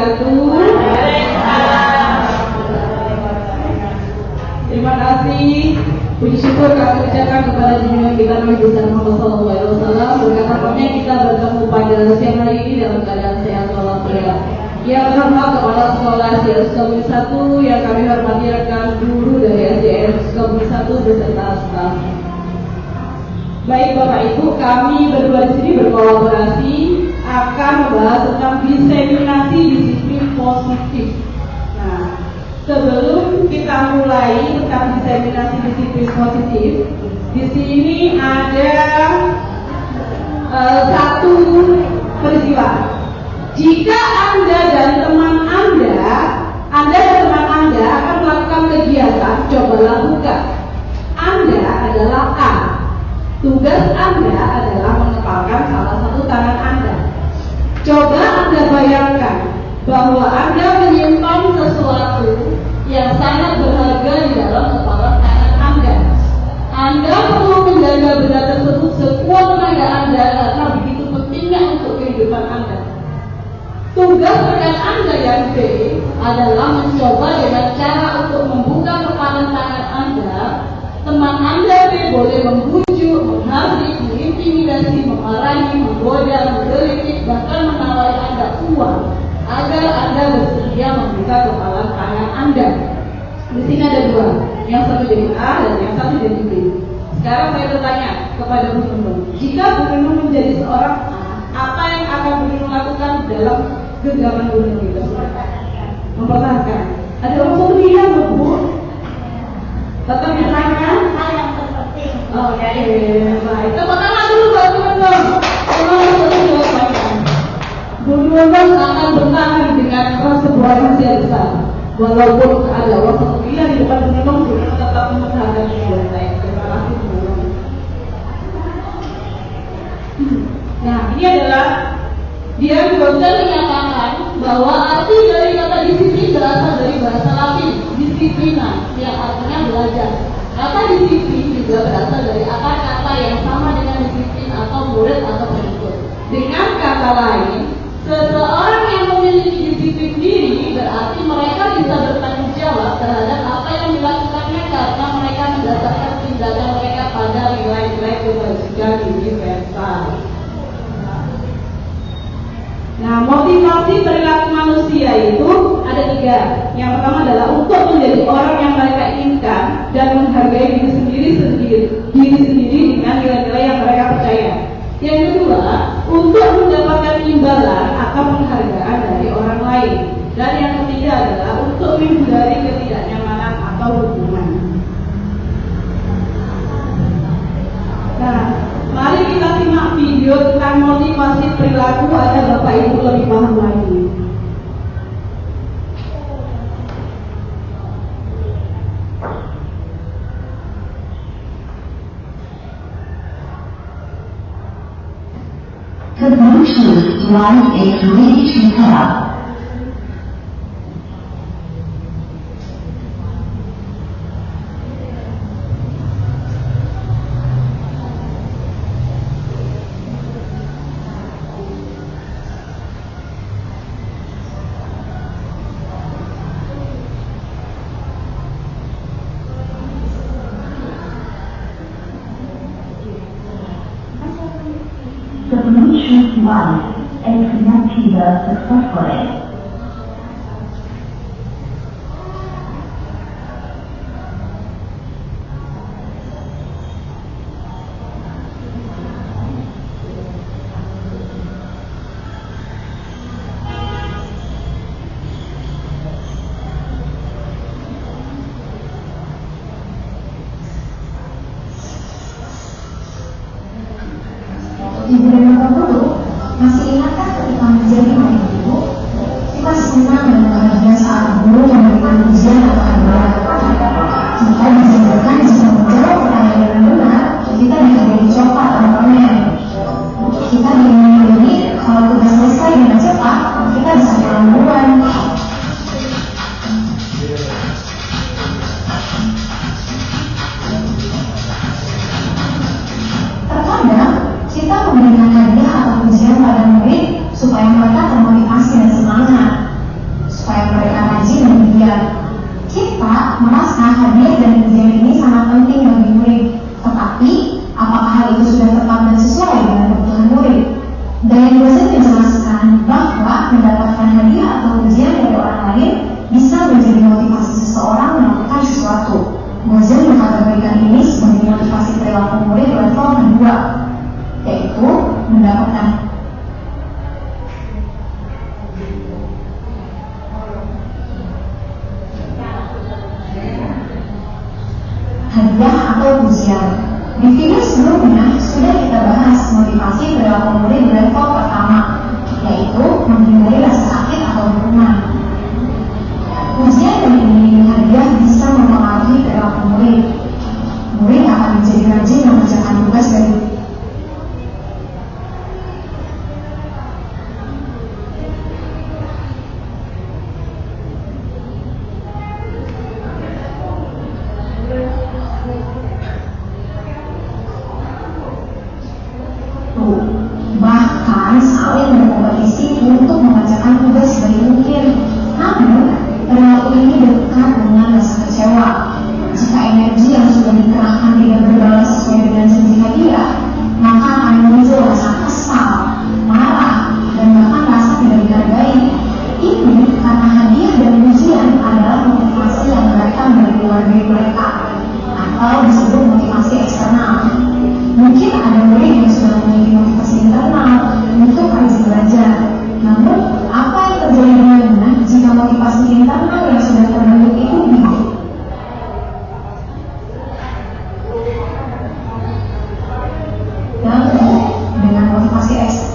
wabarakatuh. Terima kasih. Puji syukur kami ucapkan kepada junjungan kita Nabi besar Muhammad SAW. Berkat rahmatnya kita bertemu pada siang hari ini dalam keadaan sehat walafiat. Yang terhormat kepada sekolah SDN Sukabumi 1 yang kami hormati rekan guru dari SDN Sukabumi 1 beserta staf. Baik Bapak Ibu, kami berdua di sini berkolaborasi akan membahas tentang diseminasi disiplin positif. Nah, sebelum kita mulai tentang diseminasi disiplin positif, di sini ada satu peristiwa. Jika Anda dan teman Anda akan melakukan kegiatan, coba lakukan. Anda adalah A. Tugas Anda adalah mengepalkan salah satu tangan Anda. Coba Anda bayangkan bahwa Anda menyimpan sesuatu yang sangat berharga di dalam kepalan tangan Anda. Anda perlu menjaga benda tersebut sekuat tenaga Anda karena begitu pentingnya untuk kehidupan Anda. Tugas rekan Anda yang B adalah mencoba dengan cara untuk membuka kepalan tangan Anda. Teman Anda B boleh membujuk, menghardik, mengintimidasi, memarahi, menggoda, menggelitik, bahkan menawari Anda uang agar Anda bersedia membuka kepalan tangan Anda. Di sini ada dua, yang satu jadi A dan yang satu jadi B. Sekarang saya bertanya kepada Bu Nunung, jika Bu Nunung menjadi seorang A, apa yang akan Bu Nunung lakukan dalam genggaman Bu Nunung itu? Mempertahankan. Ada orang seperti dia, Bu? Tetap ditanyakan hal yang terpenting. Oke, baik. Tepuk tangan dulu buat Bu Nunung. Bu Nunung akan bertahan dengan sebuah rahasia besar. Walaupun ada orang seperti dia di depan Bu Nunung, Bu Nunung tetap mempertahankan diri saya. Terima kasih Bu Nunung. Nah, ini adalah dia juga sudah menyatakan bahwa arti dari kata disiplin berasal dari bahasa Latin disiplina, yang artinya belajar. Kata disiplin juga berasal dari akar kata yang sama dengan disiplin atau murid atau pengikut. Dengan kata lain, seseorang yang memiliki disiplin diri berarti mereka bisa bertanggung jawab terhadap apa yang dilakukannya karena mereka mendasarkan tindakan mereka pada nilai-nilai kebajikan universal. Nah, motivasi perilaku manusia itu ada tiga. Yang pertama adalah untuk menjadi orang yang mereka inginkan dan menghargai diri sendiri dengan nilai-nilai yang mereka percaya. Yang kedua, untuk mendapatkan imbalan atau penghargaan dari orang lain. Dan yang ketiga adalah untuk menghindari ketidaknyamanan atau hubungan. Nah, mari kita simak video tentang motivasi perilaku agar Bapak Ibu lebih paham lagi. The Bluetooth device is ready to pair. The Bluetooth device is connected successfully. Ibu dan Bapak Guru, masih ingatkah ketika menjadi anak ibu, kita senang dan bahagia saat guru memberikan ujian atau hadiah. Kita disebutkan jika menjawab pertanyaan dengan benar, kita diberi coklat atau permen. Kita diiming-imingi kalau tugas selesai dengan cepat, kita bisa pulang duluan. Terkadang kita memberikan hadiah atau ujian pada murid supaya mereka termotivasi dan semangat. apakah hadiah dan ujian ini sangat penting bagi murid, tetapi apakah hal itu sudah tepat dan sesuai dengan kebutuhan murid? Dari dosen menjelaskan bahwa mendapatkan hadiah atau ujian dari orang lain bisa menjadi motivasi seseorang melakukan sesuatu. Dosen mengkategorikan ini sebagai motivasi perilaku murid level kedua, yaitu mendapatkan hadiah atau ujian. Di video sebelumnya sudah kita bahas motivasi perilaku murid level pertama, yaitu menghindari rasa sakit atau hukuman. Ujian dan iming-iming hadiah bisa mempengaruhi perilaku murid. Murid akan menjadi rajin mengerjakan tugas dari bahkan saling berkompetisi untuk mengerjakan tugas sebaik mungkin. Namun, perilaku ini dekat dengan rasa kecewa. Jika energi yang sudah dikerahkan tidak berbalas sesuai dengan janji hadiah, maka akan muncul rasa kesal, marah, dan bahkan rasa tidak dihargai. Ini karena hadiah dan ujian adalah motivasi yang datang dari luar diri mereka, atau disebut motivasi eksternal. Mungkin ada murid yang sudah memiliki motivasi internal untuk rajin belajar. Namun, apa yang terjadi dengannya jika motivasi internal yang sudah terbentuk itu hidup? Dan dengan motivasi eksternal.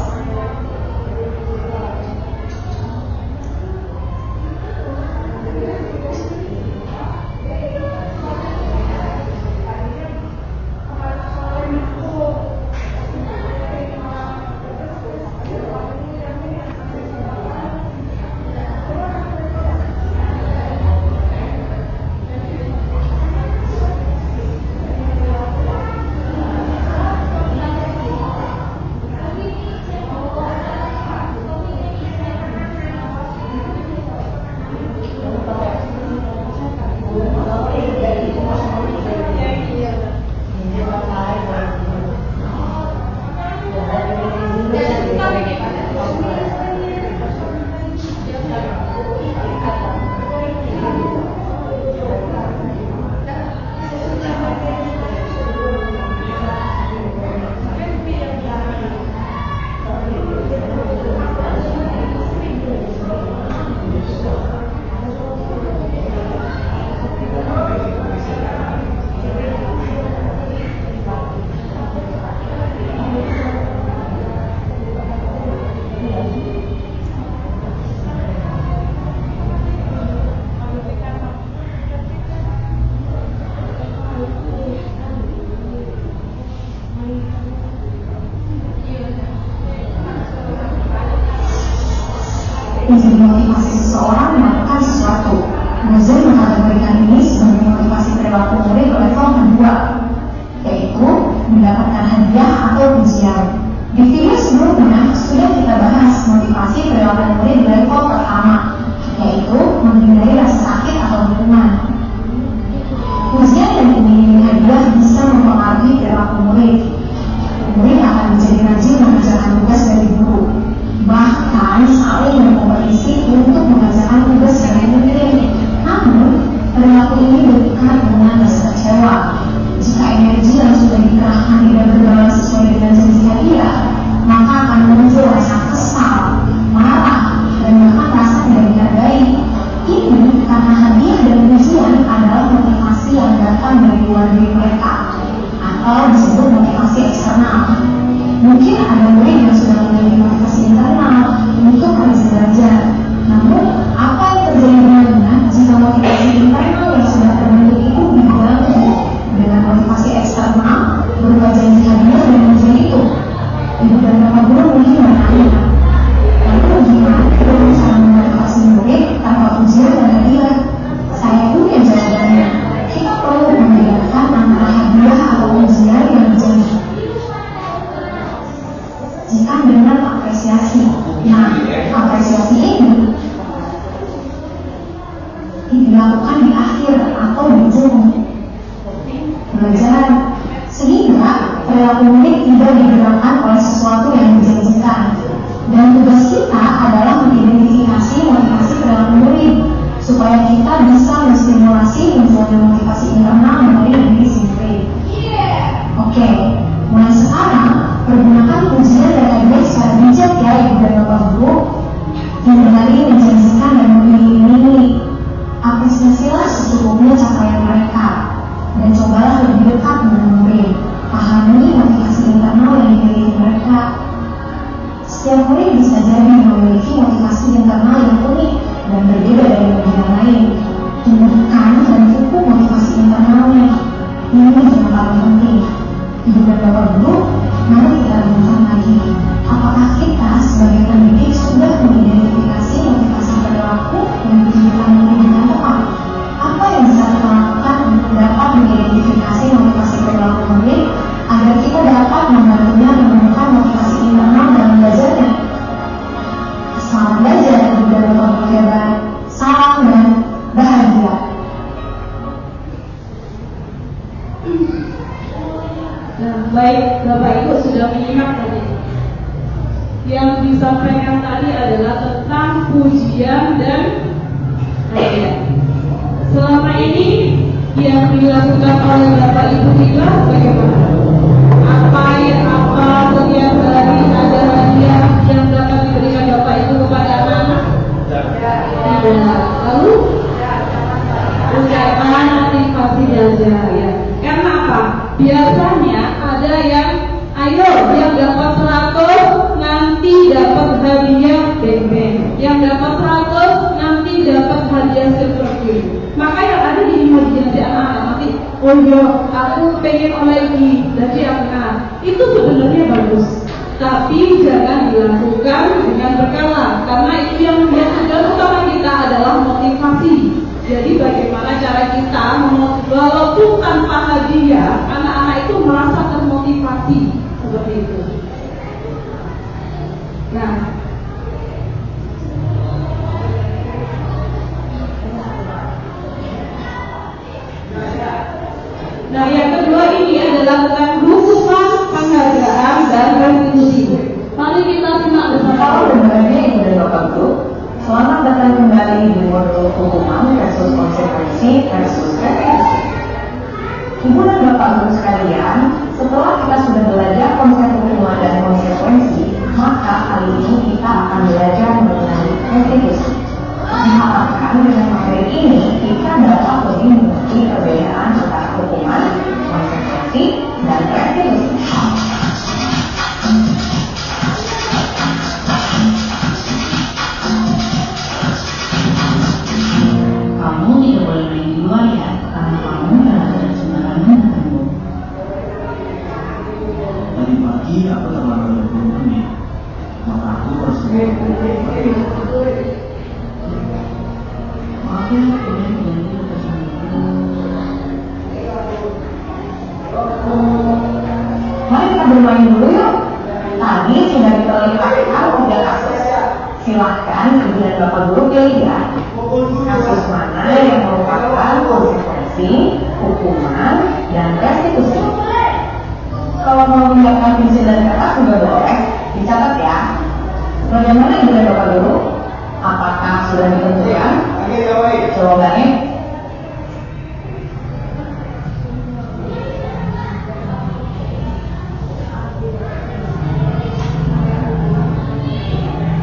Menjadi motivasi seseorang melakukan sesuatu. Dosen mengkategorikan ini sebagai motivasi perilaku murid level kedua, yaitu mendapatkan hadiah atau ujian. Di video sebelumnya sudah kita bahas motivasi perilaku murid level pertama, yaitu menghindari rasa sakit atau hukuman. Ujian dan iming-iming hadiah bisa mempengaruhi perilaku murid. Murid akan menjadi rajin mengerjakan tugas dari guru, bahkan saling berkompetisi untuk mengerjakan tugas sebaik mungkin. Namun, perilaku ini dekat dengan rasa kecewa. Jika energi yang sudah dikerahkan tidak berbalas sesuai dengan janji hadiah, maka akan muncul rasa kesal, marah, dan bahkan rasa tidak dihargai. Ini karena hadiah dan ujian adalah motivasi yang datang dari luar diri mereka, atau disebut motivasi eksternal. Mungkin ada murid yang sudah memiliki motivasi internal untuk rajin belajar. Namun, apa yang terjadi dengannya jika motivasi internal yang sudah terbentuk itu diganggu dengan motivasi eksternal berupa janji hadiah dan ujian itu? Ibu dan bapak guru mungkin bertanya, lalu gimana cara memotivasi murid tanpa ujian dan hadiah? Saya punya jawabannya. Kita perlu membedakan antara hadiah atau ujian yang dijanji. dilakukan di akhir atau di ujung pelajaran, sehingga perilaku murid tidak digerakkan oleh sesuatu yang dijanjikan. Dan tugas kita adalah mengidentifikasi motivasi perilaku murid supaya kita bisa menstimulasi munculnya motivasi internal dari diri sendiri. Oke, mulai sekarang pergunakan pujian dan egois secara bijak ya Ibu dan Bapak Guru. Hindari menjanjikan dan mengiming-imingi. Apresiasilah secukupnya capaian mereka dan cobalah lebih dekat dengan murid. Pahami motivasi internal yang dimiliki mereka. Setiap murid bisa jadi memiliki motivasi internal yang unik dan berbeda dari murid yang lain. Tumbuhkan dan pupuk motivasi internalnya. Ini yang paling penting. Ibu dan Bapak Guru, mari kita renungkan lagi. Apakah kita sebagai pendidik sudah mengidentifikasi motivasi perilaku yang ditunjukkan murid dengan tepat? Apa yang bisa kita lakukan untuk dapat mengidentifikasi motivasi perilaku murid agar kita dapat membantunya menemukan motivasi internal dalam belajarnya? Selamat belajar Ibu dan Bapak Guru hebat. Salam dan bahagia. Nah, baik, Bapak Ibu sudah menyimak tadi. Yang disampaikan tadi adalah tentang pujian dan hadiah. Selama ini yang dilakukan oleh Bapak Ibu kita bagaimana? Apa setiap hari ada hadiah yang dapat diberikan Bapak Ibu kepada anak-anak? Tidak. Lalu ucapan motivasi belajar ya. Karena apa? Biasanya ada yang ayo yang dapat 100 nanti dapat hadiah beng-beng, yang dapat 100 nanti dapat hadiah seperti. Maka yang ada di imajinasi anak-anak nanti, oh iya aku pengen lagi jadi anak. Itu sebenarnya bagus, tapi jangan dilakukan dengan berkala, karena itu yang menjadi tujuan utama kita adalah motivasi. Jadi bagaimana cara kita walaupun tanpa hadiah, anak-anak itu merasa termotivasi seperti itu. Nah, yang kedua ini adalah tentang hukuman, penghargaan, dan restitusi. Mari kita simak bersama. Halo dengarnya Ibu dan Bapak Guru, selamat datang kembali di modul hukuman versus konsekuensi versus restitusi. Ibu dan Bapak Guru sekalian, setelah kita sudah belajar konsep hukuman dan konsekuensi, maka kali ini kita akan belajar mengenai restitusi. Diharapkan dengan materi ini kita dapat lebih mengerti perbedaan antara hukuman, konsekuensi, dan restitusi. Kamu tidak boleh main di luar ya, karena kamu telah tidak sembarangan bertemu. Tadi pagi aku terlambat 20 menit, maka aku harus Maaf ya, kemudian berhenti bersama. Mari kita bermain dulu yuk. Tadi sudah diperlihatkan 3 kasus. Silahkan Ibu dan Bapak Guru pilih ya. Kasus mana yang merupakan konsekuensi, hukuman, dan restitusi. Kalau mau menyiapkan pensil dan kertas juga boleh, dicatat ya. Bagaimana Ibu dan Bapak Guru? Apakah sudah ditentukan jawabannya?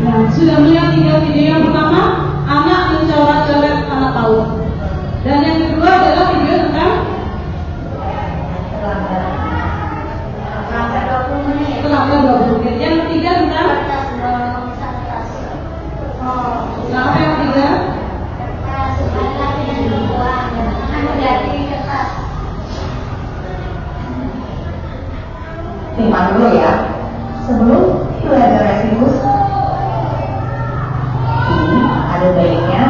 Nah, sudah melihat video yang pertama, anak mencoret-coret anak paut. Dan yang kedua adalah video tentang terlambat 20 menit. Yang ketiga tentang nah, apa yang ketiga? Simpan dulu ya. Sebelum belajar restitusi, ada baiknya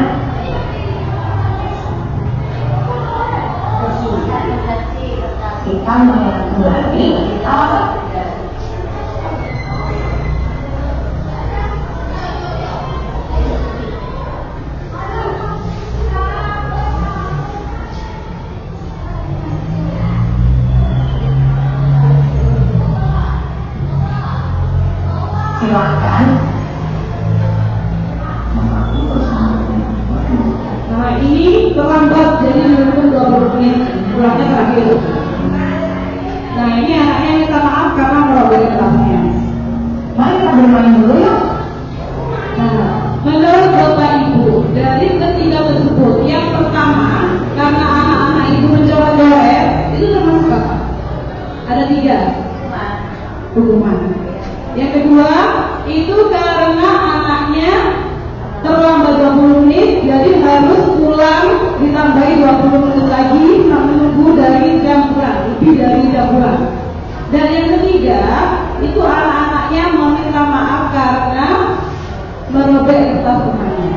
kita mengingat kembali terlambat jadi 20 menit pulangnya terakhir. Nah ini anaknya minta maaf karena merobek kelasnya. Mari kita bermain dulu yuk. Nah, menurut Bapak Ibu, dari ketiga tersebut, yang pertama karena anak-anak itu mencoret-coret, itu termasuk apa? Ada 3 hukuman. Yang kedua, itu karena anaknya terlambat 20 menit, jadi harus pulang ditambahi 20 menit lagi menunggu dari jam pulang, lebih dari jam pulang. Dan yang ketiga, itu anak-anaknya meminta maaf karena merobek kertas rumahnya.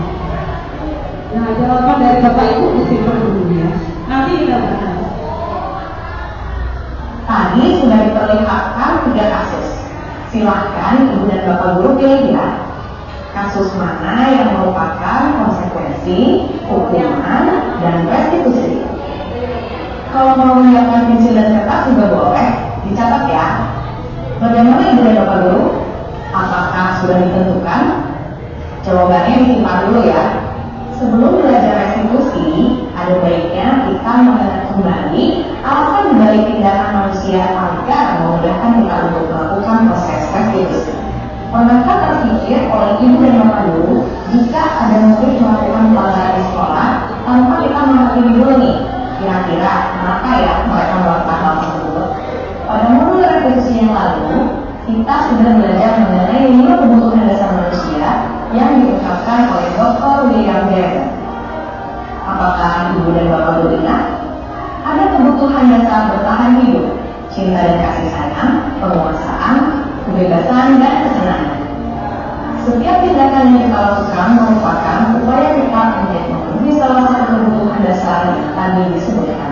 Nah, jawaban dari Bapak Ibu disimpan dulu ya. Nanti kita bahas. Tadi sudah diperlihatkan 3 kasus. Silahkan Ibu dan Bapak Guru pilih ya. Kasus mana yang merupakan konsekuensi, hukuman, dan restitusi. Kalau mau menyiapkan pensil dan kertas juga boleh, dicatat ya. Bagaimana Ibu dan Bapak Guru? Apakah sudah ditentukan? Jawabannya disimpan dulu ya. Sebelum belajar restitusi, ada baiknya kita mengenal kembali alasan dibalik tindakan manusia agar memudahkan kita untuk melakukan proses restitusi. Pernahkah terpikir oleh Ibu dan Bapak Guru jika ada murid melakukan pelanggaran di sekolah tanpa kita mengerti dulu nih, kira-kira kenapa ya mereka melakukan hal tersebut? Pada modul restitusi yang lalu, kita sudah belajar mengenai 5 kebutuhan dasar manusia yang diungkapkan oleh Dr. William James. Apakah Ibu dan Bapak Guru ingat? Ada kebutuhan dasar bertahan hidup, cinta dan kasih sayang, penguasaan, kebebasan, dan kesenangan. Setiap tindakan yang kita lakukan merupakan upaya kita untuk memenuhi salah satu kebutuhan dasar yang tadi disebutkan.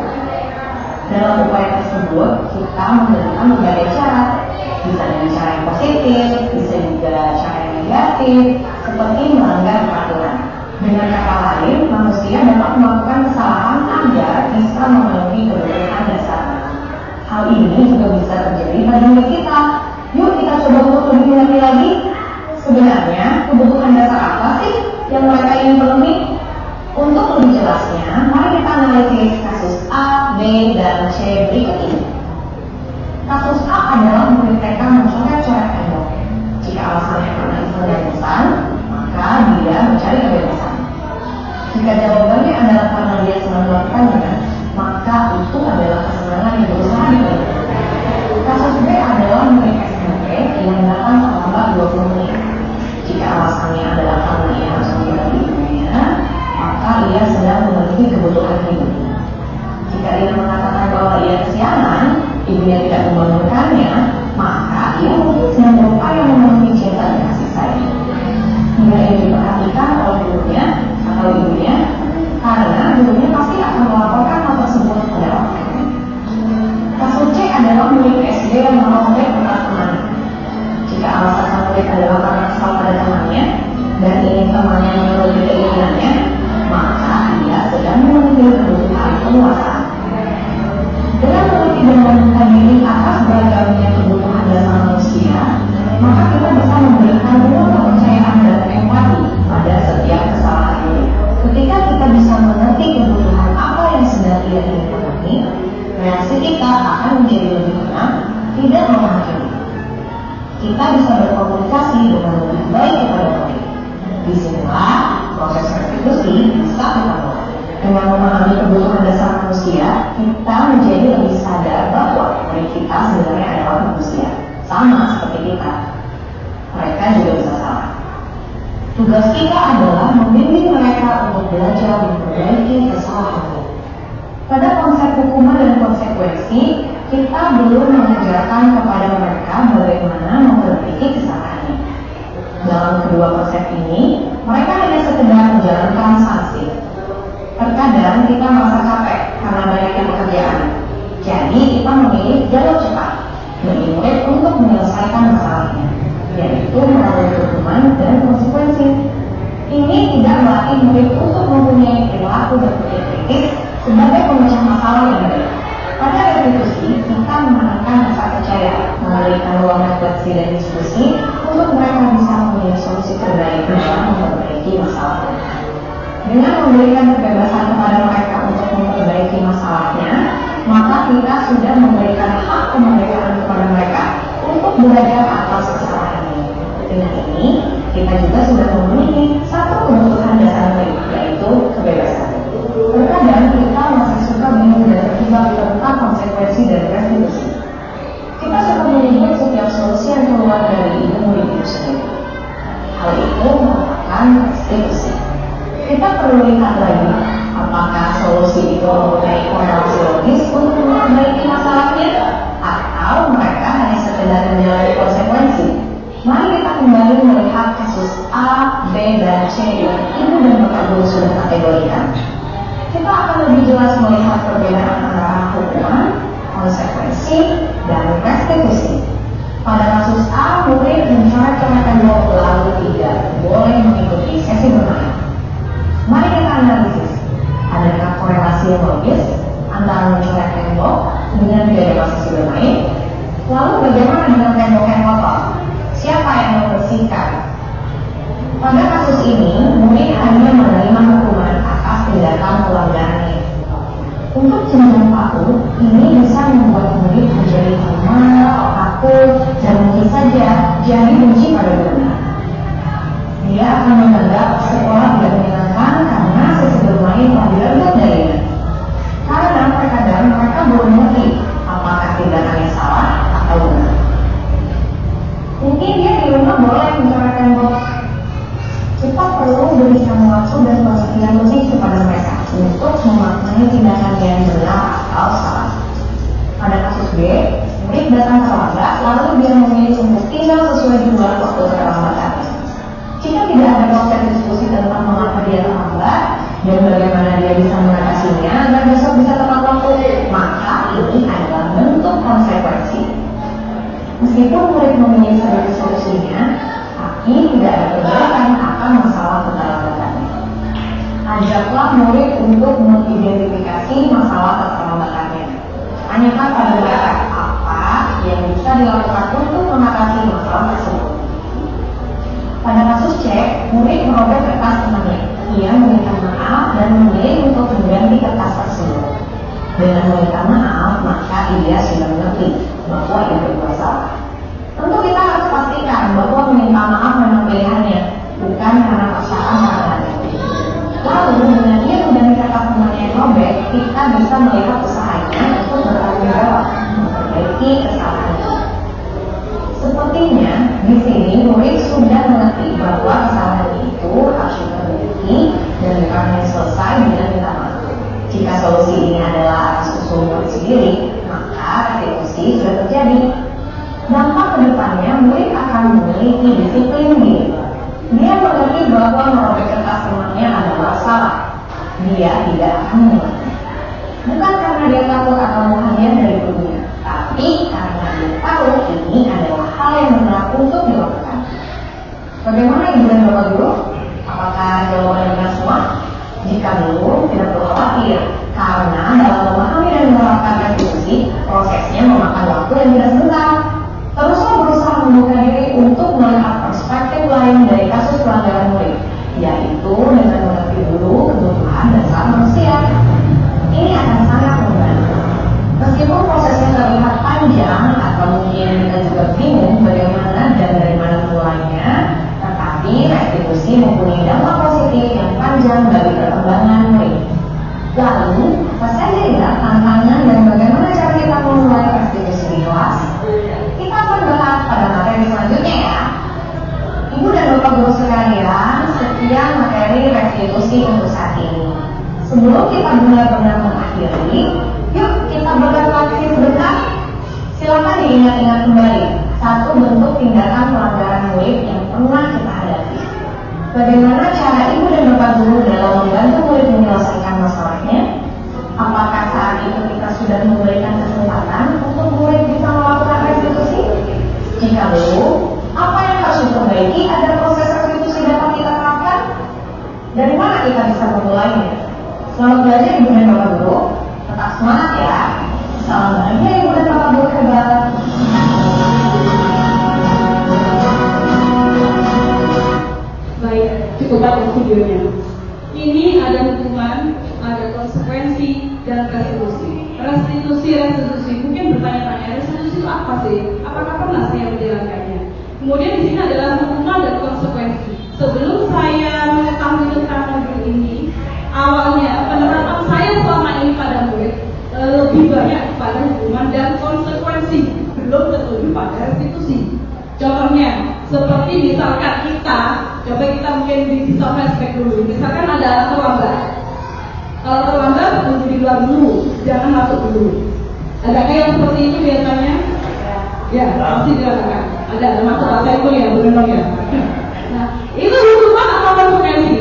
Dalam upaya tersebut, kita menggunakan berbagai cara. Bisa dengan cara yang positif, bisa juga cara yang negatif, seperti melanggar peraturan. Dengan kata lain, manusia dapat melakukan kesalahan agar bisa memenuhi kebutuhan dasar. Hal ini juga bisa terjadi pada diri kita. Yuk kita coba untuk lebih mengerti lagi. Sebenarnya kebutuhan dasar apa sih yang mereka ingin penuhi? Untuk lebih jelasnya, mari kita analisis kasus A, B, dan C berikut ini. Kasus A adalah murid TK mencoret-coret tembok. Jika alasannya karena iseng dan bosan, maka dia mencari kebebasan. Jika jawabannya adalah karena dia senang melakukannya, maka itu adalah kesenangan yang berusaha dipenuhi. Kasus B adalah murid SMP yang datang terlambat 20 menit. Jika alasannya adalah karena ia harus mengikuti ibunya, maka ia sedang memenuhi kebutuhan hidupnya. Jika ia mengatakan bahwa ia kesiangan, ibunya tidak membangunkannya, maka ia mungkin sedang berupaya memenuhi cinta dan kasih sayang. Ia ingin diperhatikan oleh gurunya atau ibunya, karena gurunya pasti akan melaporkan hal tersebut pada waktunya. Kasus C adalah murid SD yang merobek kertas temannya. Jika alasan sang murid adalah karena kesal pada temannya dan ingin temannya memenuhi keinginannya, maka ia sedang memenuhi kebutuhan penguasaan. Dengan mengerti dan membuka diri atas beragamnya kebutuhan dasar manusia, maka kita bisa memberikan ruang kepercayaan dan empati pada setiap kesalahan ini. Ketika kita bisa mengerti kebutuhan apa yang sedang ia ingin penuhi, reaksi kita akan menjadi lebih tenang, tidak menghakimi. Kita bisa berkomunikasi dengan lebih baik kepada murid. Disinilah proses restitusi bisa kita mulai. Dengan memahami kebutuhan dasar manusia, kita menjadi lebih sadar bahwa murid kita sebenarnya adalah manusia, sama seperti kita. Mereka juga bisa salah. Tugas kita adalah membimbing mereka untuk belajar memperbaiki kesalahannya. Pada konsep hukuman dan konsekuensi, kita belum mengajarkan kepada mereka bagaimana memperbaiki kesalahannya. Dalam kedua konsep ini, mereka hanya sekedar menjalankan sanksi. Terkadang kita merasa capek karena banyaknya pekerjaan. Jadi kita memilih jalur cepat bagi murid untuk menyelesaikan masalahnya, yaitu melalui hukuman dan konsekuensi. Ini tidak melatih murid untuk mempunyai perilaku berpikir kritis sebagai pemecah masalah yang baik. Pada restitusi, kita menekankan rasa percaya, memberikan ruang refleksi dan diskusi untuk mereka bisa memilih solusi terbaik dalam memperbaiki masalah mereka. Dengan memberikan kebebasan kepada mereka untuk memperbaiki masalahnya, maka kita sudah memberikan hak kemerdekaan kepada mereka untuk belajar atas kesalahannya. Dengan ini, kita juga sudah memenuhi satu kebutuhan dasar mereka, yaitu kebebasan. Terkadang kita masih suka bingung dan terjebak tentang konsekuensi dari restitusi. Kita suka menyebut setiap solusi yang keluar dari murid itu sendiri. Hal itu merupakan restitusi. Kita perlu lihat lagi, apakah solusi itu mempunyai korelasi logis untuk memperbaiki masalahnya, atau mereka hanya sekedar menjalani konsekuensi. Mari kita kembali melihat kasus A, B, dan C yang Ibu dan Bapak Guru sudah kategorikan. Kita akan lebih jelas melihat perbedaan antara hukuman, konsekuensi, dan restitusi. Pada kasus A, murid mencoret-coretkan tembok lalu tidak boleh mengikuti sesi bermain. Mari kita analisis, adakah korelasi yang logis antara mencoret tembok dengan biaya sesi bermain? Lalu bagaimana dengan tembok yang kotor? Siapa yang membersihkan? Pada kasus ini, murid hanya menerima hukuman atas tindakan pelanggarannya. Untuk jenjang PAUD, ini bisa membuat murid menjadi marah, takut, dan mungkin saja jadi benci pada gurunya. Dia akan menganggap sekolah tidak menyenangkan karena sesi bermain telah direbut darinya. Karena terkadang mereka belum mengerti apakah tindakannya salah atau benar. Mungkin dia di rumah boleh mencoret tembok. Kita perlu berikan waktu dan pengertian lebih kepada mereka untuk memaknai tindakan yang benar atau salah. Pada kasus B, murid datang terlambat lalu dia memilih untuk tinggal sesuai jumlah waktu keterlambatannya. Jika tidak ada proses diskusi tentang mengapa dia terlambat dan bagaimana dia bisa mengatasinya agar besok bisa tepat waktu, maka ini adalah bentuk konsekuensi. Meskipun murid memilih solusinya, tapi tidak ada perbedaan akan masalah keterlambatannya. Ajaklah murid untuk mengidentifikasi masalah keterlambatannya. Tanyakan pada mereka apa yang bisa dilakukan untuk mengatasi masalah tersebut. Pada kasus C, murid merobek kertas temannya. Ia meminta maaf dan memilih untuk mengganti kertas tersebut. Dengan meminta maaf, maka ia sudah mengerti bahwa ia berbuat salah. Tentu kita harus pastikan bahwa meminta maaf memang pilihannya, bukan karena paksaan keadaan. Lalu dengan dia mengganti kertas temannya yang robek, kita bisa melihat usahanya untuk bertanggung jawab, memperbaiki kesalahannya. Sepertinya di sini murid sudah mengerti bahwa kesalahan itu harus diperbaiki dan bukan selesai dengan minta maaf. Jika solusi ini adalah atas usul murid sendiri, maka restitusi sudah terjadi. Dampak kedepannya murid akan memiliki disiplin diri. Dia mengerti bahwa merobek kertas temannya adalah salah. Dia tidak akan mengulangi. Bukan karena dia takut atau menghadiah dari gurunya, tapi karena dia tahu ini adalah hal yang benar untuk dilakukan. Bagaimana Ibu dan Bapak Guru? Apakah jawabannya benar semua? Jika belum, tidak perlu khawatir, karena dalam memahami dan menerapkan restitusi, prosesnya memakan waktu yang tidak sebentar. Teruslah berusaha membuka diri untuk melihat perspektif lain dari kasus pelanggaran murid, yaitu dengan mengerti dulu kebutuhan dasar manusia. Ini akan sangat membantu. Meskipun prosesnya terlihat panjang atau mungkin kita juga bingung bagaimana dan dari mana mulainya, tetapi restitusi mempunyai dampak positif yang panjang bagi perkembangan murid. Lalu, apa saja ya tantangan dan bagaimana cara kita memulai restitusi di kelas? Kita akan bahas pada materi selanjutnya ya. Ibu dan Bapak Guru sekalian, sekian materi restitusi untuk saat ini. Sebelum kita benar-benar mengakhiri, yuk kita berrefleksi sebentar. Silakan diingat-ingat kembali satu bentuk tindakan pelanggaran murid yang pernah kita hadapi. Bagaimana cara Ibu dan Bapak Guru dalam membantu murid menyelesaikan masalahnya? Apakah saat itu kita sudah memberikan kesempatan untuk murid bisa melakukan restitusi? Jika belum, apa yang harus diperbaiki agar proses restitusi dapat kita terapkan? Dari mana kita bisa memulainya? Selamat belajar Ibu dan Bapak Guru. Tetap semangat ya. Salam bahagia Ibu dan Bapak Guru hebat. Baik, cukup untuk videonya. Ini ada hukuman, ada konsekuensi, dan restitusi. Restitusi. Mungkin bertanya-tanya, restitusi itu apa sih? Apakah pernah saya menjelaskannya? Kemudian di sini adalah hukuman dan konsekuensi. Sebelum saya mengetahui tentang modul ini, awalnya penerapan saya selama ini pada murid lebih banyak pada hukuman dan konsekuensi, belum tertuju pada restitusi. Contohnya, seperti misalkan kita mungkin bisa flashback dulu. Misalkan ada terlambat. Kalau terlambat, tunggu di luar dulu, jangan masuk dulu. Adakah yang seperti itu biasanya? Ya, pasti dilakukan. Ada masuk bahasa itu ya, benar ya. Nah, itu hukuman atau konsekuensi?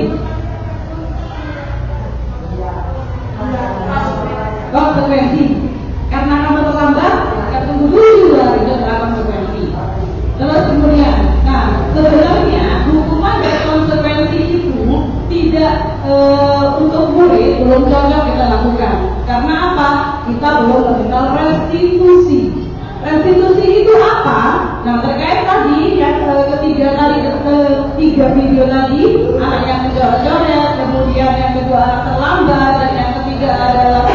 Konsekuensi. Karena kamu terlambat, akan tunggu dulu di luar, itu adalah konsekuensi. Terus kemudian, sebenarnya hukuman dan konsekuensi itu tidak untuk murid belum cocok kita lakukan. Karena apa? Kita belum mengenal restitusi. Restitusi itu apa? Nah, terkait tadi yang ketiga video tadi, anak yang mencoret-coret, kemudian yang kedua anak terlambat, dan yang ketiga adalah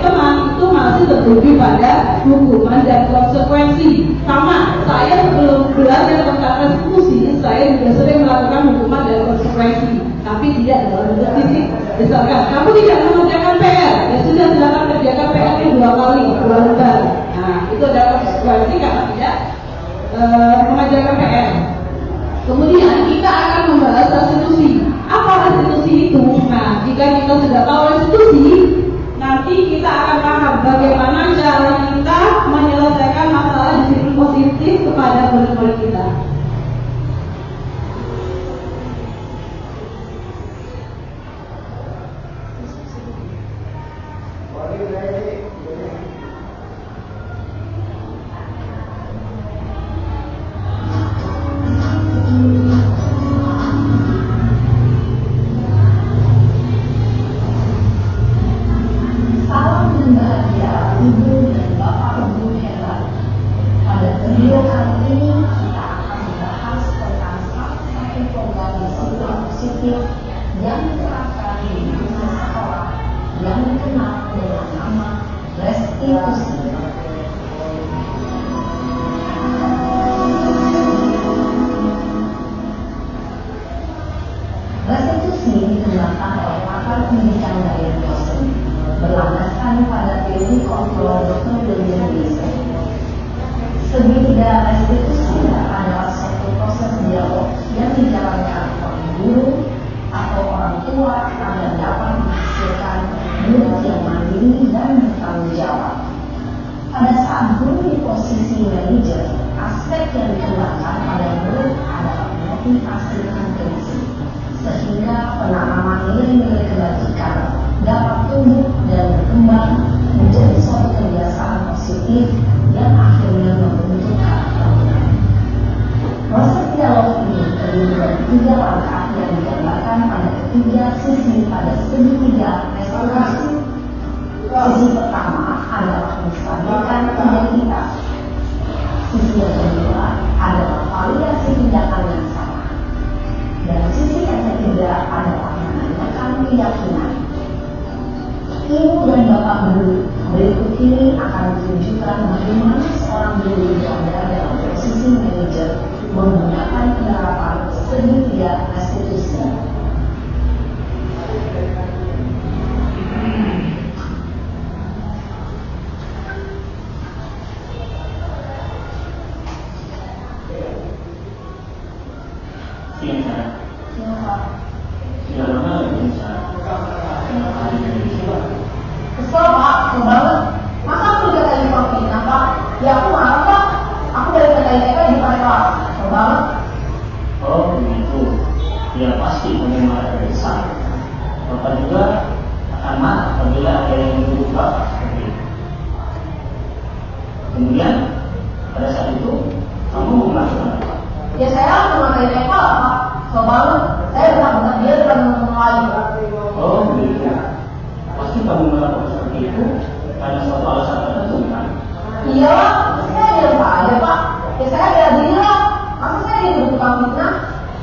teman, itu masih tertuju pada hukuman dan konsekuensi. Sama, saya sebelum belajar tentang restitusi, saya juga sering melakukan hukuman dan konsekuensi, tapi tidak dalam bentuk fisik. Misalkan, kamu tidak mengerjakan PR, ya sudah silakan kerjakan PR-nya 2 kali, 2 lembar. Nah, itu adalah konsekuensi karena tidak mengerjakan PR. Kemudian kita akan membahas restitusi. Apa restitusi itu? Nah, jika kita sudah tahu restitusi, nanti kita akan paham bagaimana cara kita menyelesaikan masalah disiplin positif kepada murid-murid kita.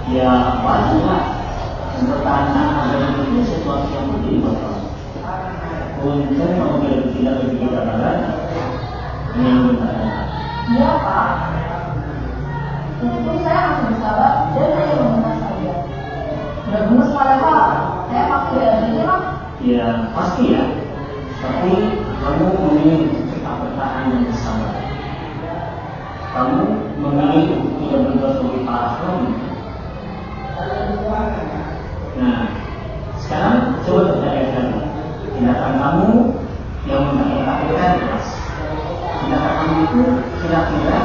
Ya, wajar. Pertahanan agama itu untuk mengambil tidak bagi kita barat yang berkata. Iya Pak, tentu saya harus bersabar dan hanya meminta saja. Bergemes pada Pak, saya pasti ada di Pak. Ya pasti ya, tapi kamu memilih untuk tetap bertahan dan bersabar. Kamu memilih untuk tidak berbuat lebih parah lagi. Nah, sekarang coba kita lihat lagi tindakan kamu yang mengatakan keras. Tindakan kamu itu kira-kira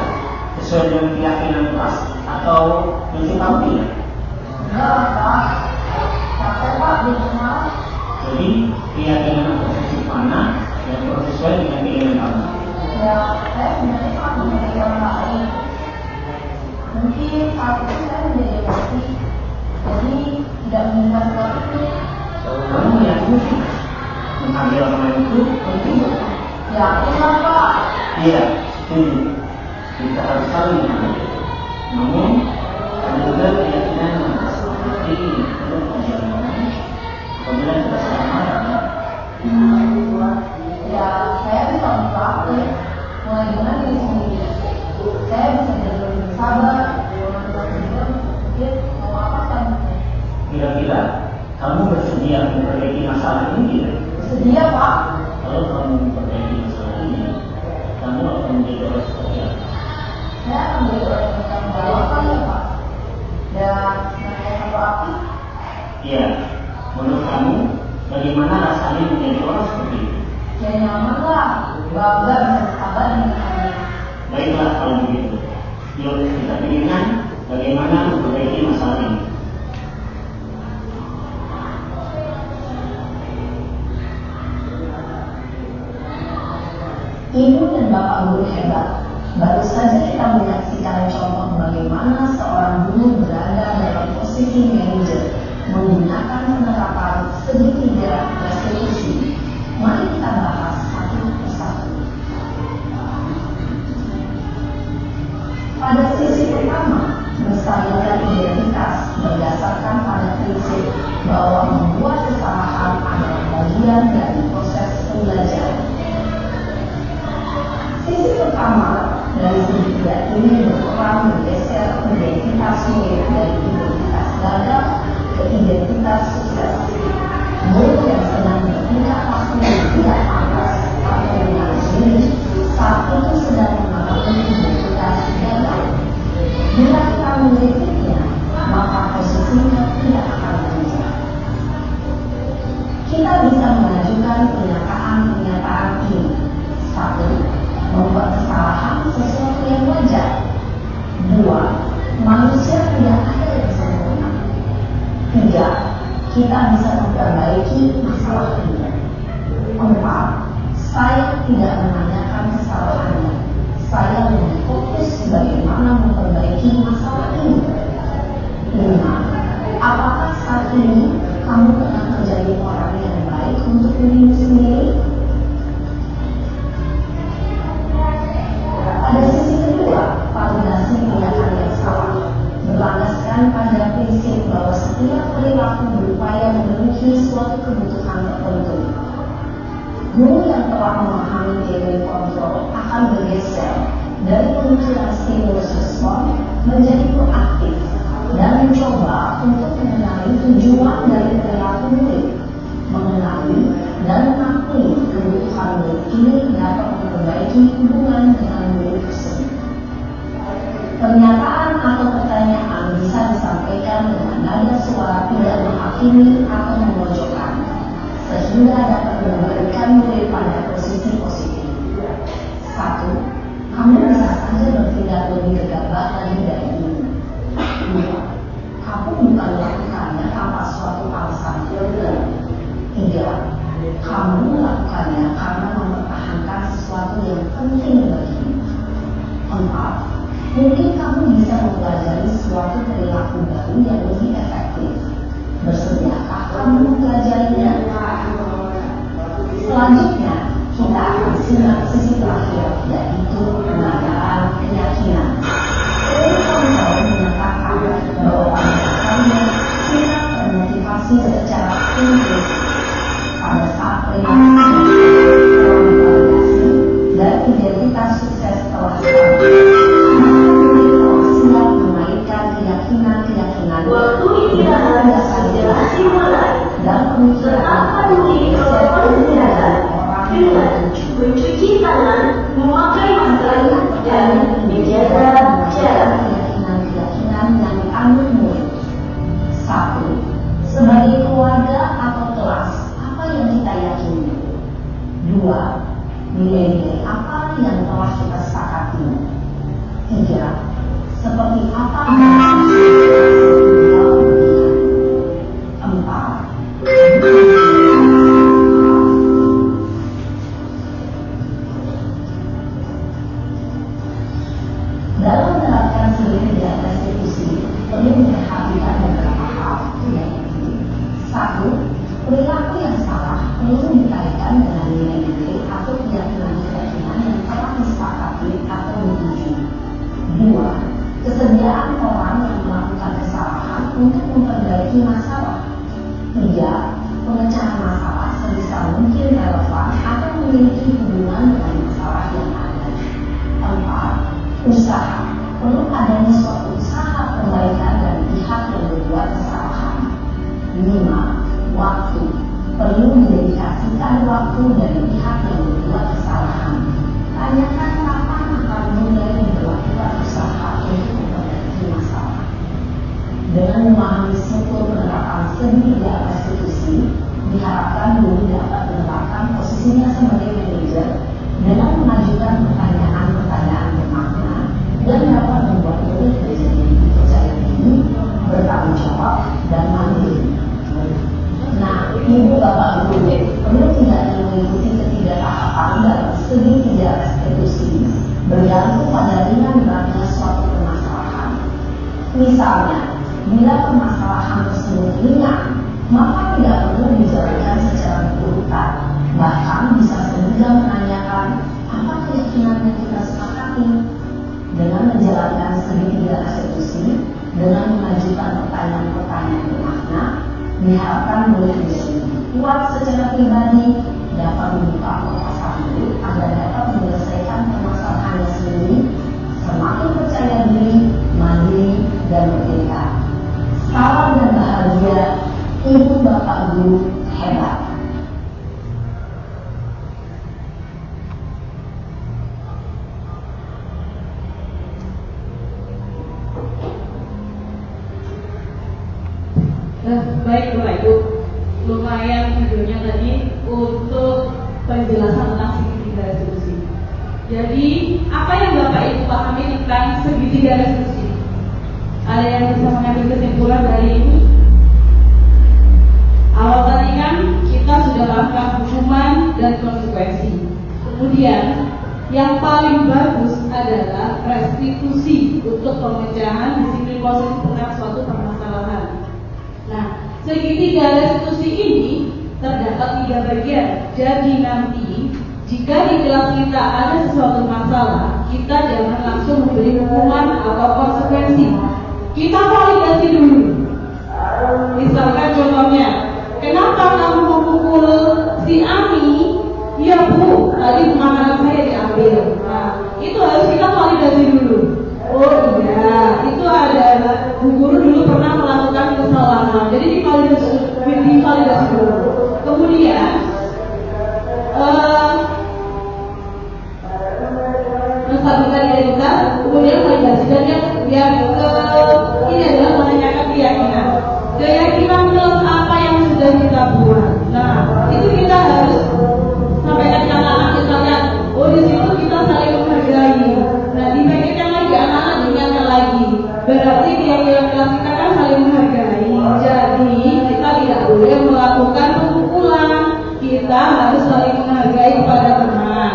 sesuai dengan keyakinan keras atau prinsip kamu tidak? Enggak Pak, capek Pak di rumah. Jadi keyakinan atau prinsip mana yang sesuai dengan keinginan kamu? Ya, saya sebenarnya sangat memiliki orang lain. Mungkin saat itu saya menjadi emosi, jadi tidak mengingat seperti itu. Kamu yakin sih menghargai orang lain itu penting buat kamu? Yakin lah Pak. Iya, setuju. Kita harus saling menghargai. Namun, ada juga keyakinan yang seperti dalam perjalanan apabila kita sedang marah. Ya, saya bisa mempraktik mulai dengan diri sendiri. Saya bisa jadi lebih sabar, mungkin mau apa kan? Kira-kira kamu bersedia memperbaiki masalah ini tidak? Bersedia Pak. Kalau kamu memperbaiki masalah ini, kamu akan menjadi orang seperti apa? Saya akan menjadi orang yang bertanggung jawab ya Pak. Dan saya satu api. Iya, menurut kamu bagaimana rasanya menjadi orang seperti itu? Ya nyaman lah, bangga bisa bersabar dengan kami. Baiklah kalau begitu. Yuk kita pikirkan bagaimana memperbaiki masalah ini. Ibu dan Bapak guru hebat. Baru saja kita menyaksikan contoh bagaimana seorang guru berada dalam posisi manajer menggunakan penerapan segitiga restitusi. Mari kita bahas satu persatu. Pada sisi pertama, menstabilkan identitas berdasarkan pada prinsip bahwa membuat kesalahan adalah bagian dari proses pembelajaran. Sisi pertama dari segitiga ini berperan bergeser identitas murid dari identitas gagal ke identitas sukses. Murid yang sedang bertingkah laku tidak pantas atau mengaku diri saat itu sedang mengalami identitas gagal. Bila kita mengkritiknya, maka posisinya tidak akan berubah. Kita bisa mengajukan pernyataan ini. 1. Membuat kesalahan sesuatu yang wajar. 2. Manusia tidak ada yang sempurna. 3. Kita bisa memperbaiki masalah ini. 4. Saya tidak menanyakan kesalahannya. Saya lebih fokus bagaimana memperbaiki masalah ini. 5. Apakah saat ini kamu tengah menjadi orang yang baik untuk dirimu sendiri? Pada sisi kedua, validasi tindakan yang salah berlandaskan pada prinsip bahwa setiap perilaku berupaya memenuhi suatu kebutuhan tertentu. Guru yang telah memahami teori kontrol akan bergeser dari pemikiran stimulus respon menjadi proaktif dan mencoba untuk mengenali tujuan dari perilaku murid, mengenali dan mengakui kebutuhan murid ini dapat memperbaiki hubungan dengan murid tersebut. Pernyataan atau pertanyaan bisa disampaikan dengan nada suara tidak menghakimi atau memojokkan, sehingga dapat memberikan murid pada posisi positif. 1. Kamu bisa saja bertindak lebih gegabah lagi dari ini. 2. Kamu bukan melakukannya tanpa suatu alasan filter. 3. Kamu melakukannya karena mempertahankan sesuatu yang penting bagimu. 4. Mungkin kamu bisa mempelajari suatu perilaku baru yang lebih efektif. Bersediakah kamu mempelajarinya? Selanjutnya, kita akan simak sisi terakhir, yaitu pengadaan keyakinan. Teori kontrol menyatakan bahwa pada dasarnya kita termotivasi secara implisit pada saat perilaku Dua, nilai-nilai apa yang telah kita sepakati. Tiga, seperti apa yang empat, dalam menerapkan segitiga restitusi perlu memperhatikan beberapa hal, yaitu satu, perilaku yang salah perlu dikaitkan dengan nilai-nilai atau keyakinan-keyakinan yang telah disepakati atau disetujui. Dua, kesediaan orang yang melakukan kesalahan untuk memperbaiki masalah. Tiga, pemecahan masalah sebisa mungkin relevan atau memiliki hubungan dengan masalah yang ada. Empat, usaha. Perlu adanya suatu usaha perbaikan dari pihak yang berbuat kesalahan. Lima, waktu. Perlu didedikasikan waktu dari pihak yang berbuat kesalahan. Tanyakan kapan akan mulai diberlakukan usaha untuk memperbaiki masalah. Dengan memahami struktur penerapan segitiga restitusi, diharapkan guru dapat menetapkan posisinya sebagai manajer dengan mengajukan pertanyaan-pertanyaan bermakna dan dapat membuat murid menjadi percaya diri, bertanggung jawab, dan mandiri. Nah, ibu bapak guru perlu tidak mengikuti ketiga tahapan dalam segitiga restitusi bergantung pada ringan beratnya suatu permasalahan. Misalnya, bila permasalahan tersebut ringan, maka tidak perlu dijalankan secara berurutan. Bahkan bisa segera menanyakan apa keyakinan yang kita sepakati. Dengan menjalankan segitiga restitusi, dengan mengajukan pertanyaan-pertanyaan bermakna, diharapkan murid menjadi kuat secara pribadi, dapat membuka wawasan diri agar dapat menyelesaikan permasalahannya sendiri, semakin percaya diri, mandiri, dan merdeka. Salam dan bahagia, ibu bapak guru hebat. Baik Bapak Ibu, lumayan videonya tadi untuk penjelasan tentang segitiga restitusi. Jadi apa yang Bapak Ibu pahami tentang segitiga restitusi? Ada yang bisa mengambil kesimpulan dari ini? Awal tadi kan kita sudah melakukan hukuman dan konsekuensi. Kemudian yang paling bagus adalah restitusi untuk pemecahan disiplin positif terhadap suatu permasalahan. Nah, segitiga restitusi ini terdapat 3 bagian. Jadi nanti jika di kelas kita ada sesuatu masalah, kita jangan langsung memberi hukuman atau konsekuensi. Kita validasi dulu. Misalkan contohnya, kenapa kamu memukul si Ami? Ya Bu, tadi makanan saya diambil. Nah, itu harus kita validasi dulu. Oh iya, itu adalah guru dulu pernah melakukan kesalahan. Jadi divalidasi dulu. Kemudian menstabilkan identitas, kemudian validasi. Dan yang ini adalah menanyakan keyakinan. Keyakinan plus apa yang sudah kita buat. Nah, itu kita harus sampaikan ke anak-anak, misalnya, oh di situ kita saling menghargai. Nah, di bagian yang lagi anak-anak diingatkan lagi. Berarti keyakinan kelas kita kan saling menghargai. Jadi kita tidak boleh melakukan pemukulan. Kita harus saling menghargai kepada teman.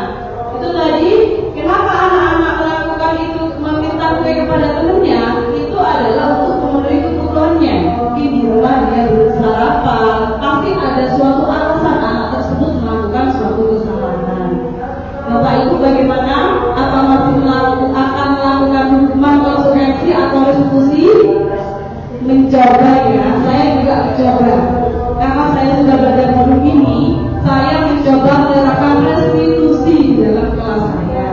Itu tadi, kenapa anak-anak melakukan itu, meminta kue kepada temannya? Itu adalah untuk memenuhi kebutuhannya. Mungkin di rumah dia belum sarapan. Pasti ada suatu alasan anak tersebut melakukan suatu kesalahan. Bapak Ibu bagaimana? Apa masih akan melakukan hukuman konsekuensi atau restitusi? Mencoba ya, saya juga mencoba. Karena saya sudah belajar modul ini, saya mencoba menerapkan restitusi dalam kelas saya.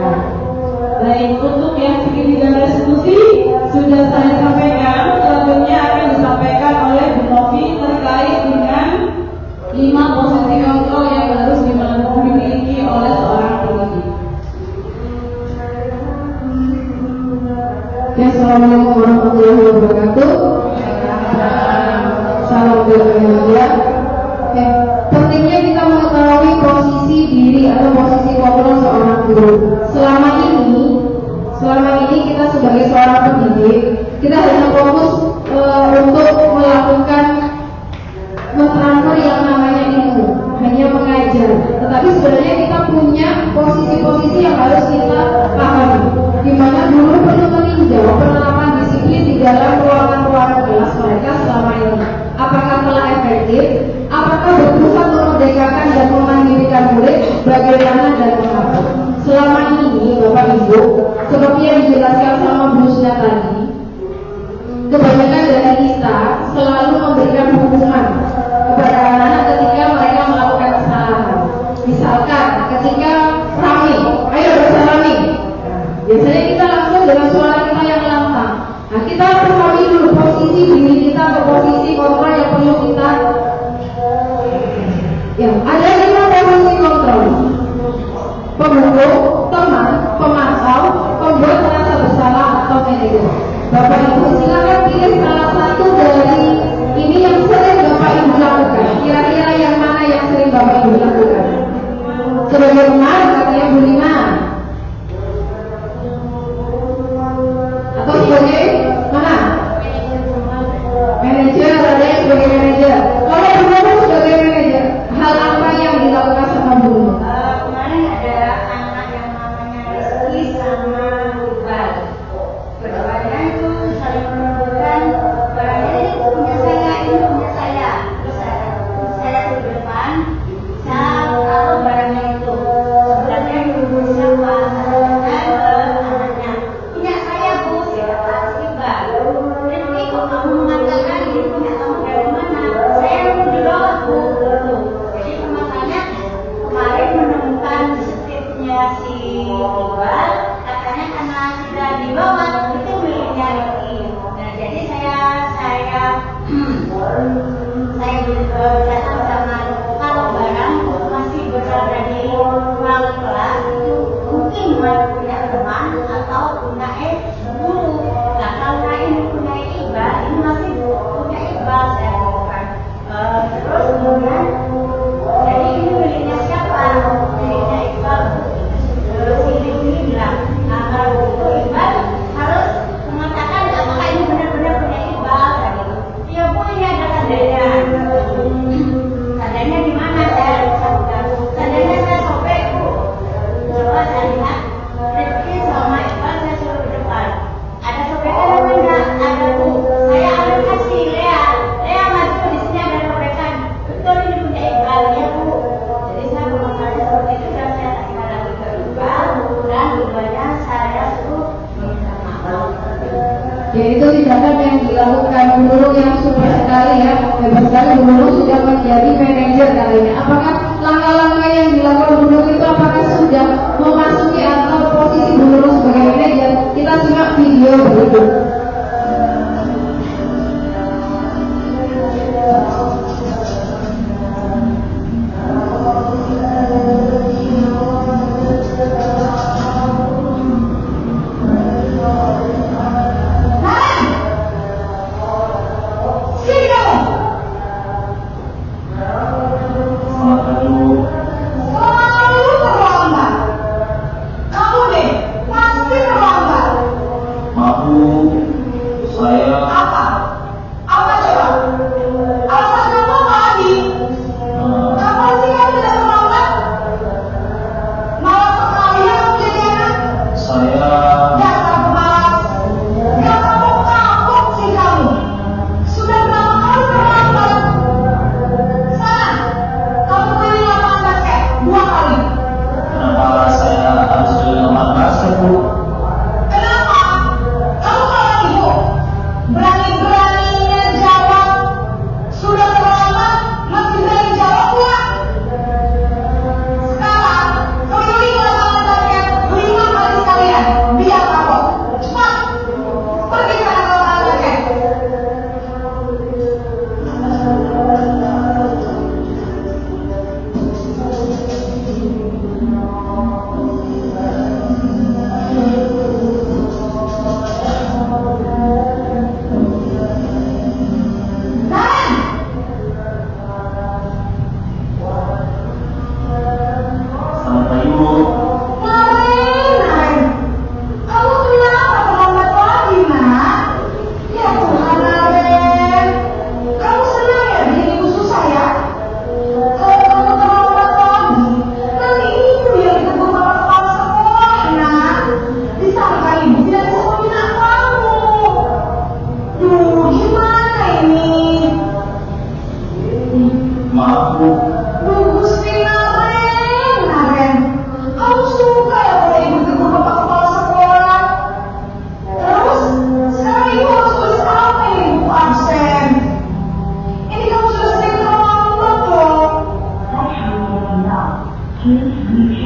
Baik, untuk yang segitiga restitusi sudah saya sampaikan, selanjutnya akan disampaikan oleh Bu Novi terkait dengan 5 posisi kontrol yang harus dimiliki oleh seorang polisi. Ya, assalamualaikum warahmatullahi wabarakatuh. Salam berbahagia. Pentingnya kita mengetahui posisi diri atau posisi kontrol seorang guru. Selama ini kita sebagai seorang pendidik, kita hanya fokus untuk melakukan mentransfer yang namanya ilmu, hanya mengajar. Tetapi sebenarnya kita punya posisi-posisi yang harus kita pahami, di mana guru perlu meninjau penerapan disiplin di dalam ruangan-ruangan kelas mereka selama ini. Apakah telah efektif? Apakah berusaha untuk memerdekakan dan memandirikan murid? Bagaimana dan mengapa? Selama ini, Bapak Ibu, seperti yang dijelaskan sama Bu Sina tadi, kebanyakan dari kita selalu memberikan hukuman kepada anak-anak ketika mereka melakukan kesalahan. Misalkan ketika rame, ayo bersalami. Biasanya kita langsung dengan suara kita yang lantang. Nah, kita pahami dulu posisi diri kita atau posisi kontrol yang perlu kita. Ya, ada 5 posisi kontrol: pemukul, teman, pemantau, pembuat merasa bersalah, atau manajer. Bapak Ibu silakan pilih salah satu dari ini yang sering Bapak Ibu lakukan. Kira-kira yang mana yang sering Bapak Ibu lakukan? Sebagai benar katanya Bu Lina, atau sebagai mana? Manajer, ada yang sebagai manajer. Kalau benar sebagai manajer, hal apa yang dilakukan sama Bu Lina? Kemarin ada anak yang namanya Rizky sama Iqbal. Keduanya itu saling menunjukkan barangnya ini punya saya, ini punya saya. Terus saya di depan, saya taruh barangnya itu. Sebenarnya ibu siapa? Anaknya punya saya Bu, siapa? Iqbal. Rizky, kok kamu mengatakan ini punya kamu dari mana? Saya di bawah Bu. Jadi makanya kemarin menemukan setipnya si Iqbal, katanya karena sudah di bawah itu miliknya Rizky. Nah jadi saya datang sama kalau barang masih berada di ruang kelas itu mungkin punya teman atau punya guru. Nah karena ini punya Iqbal, ini masih punya Iqbal, saya katakan. Terus kemudian jadi ini miliknya siapa? Miliknya Iqbal. Si Rizky bilang, nah kalau begitu Iqbal harus mengatakan apakah ini benar-benar punya Iqbal. Ya Bu, ini ada tandanya. Tandanya di mana? Saya sebutkan. Tandanya saya sobek Bu. Coba saya lihat. Rizky sama Iqbal saya suruh ke depan. Ada sobekan apa enggak? Ada Bu. Saya ambil kasih Lea. Lea maju, di sini ada sobekan. Betul ini punya Iqbal ya Bu. Jadi saya mengucapkan seperti itu dan saya kasih lagi ke Iqbal dan keduanya saya suruh meminta maaf. Yaitu tindakan yang dilakukan guru yang super sekali ya, hebat sekali. Guru sudah menjadi manajer katanya. Apakah langkah-langkah yang dilakukan guru itu apakah sudah memasuki atau posisi guru sebagai manajer? Kita simak video berikut. Selamat pagi Bu.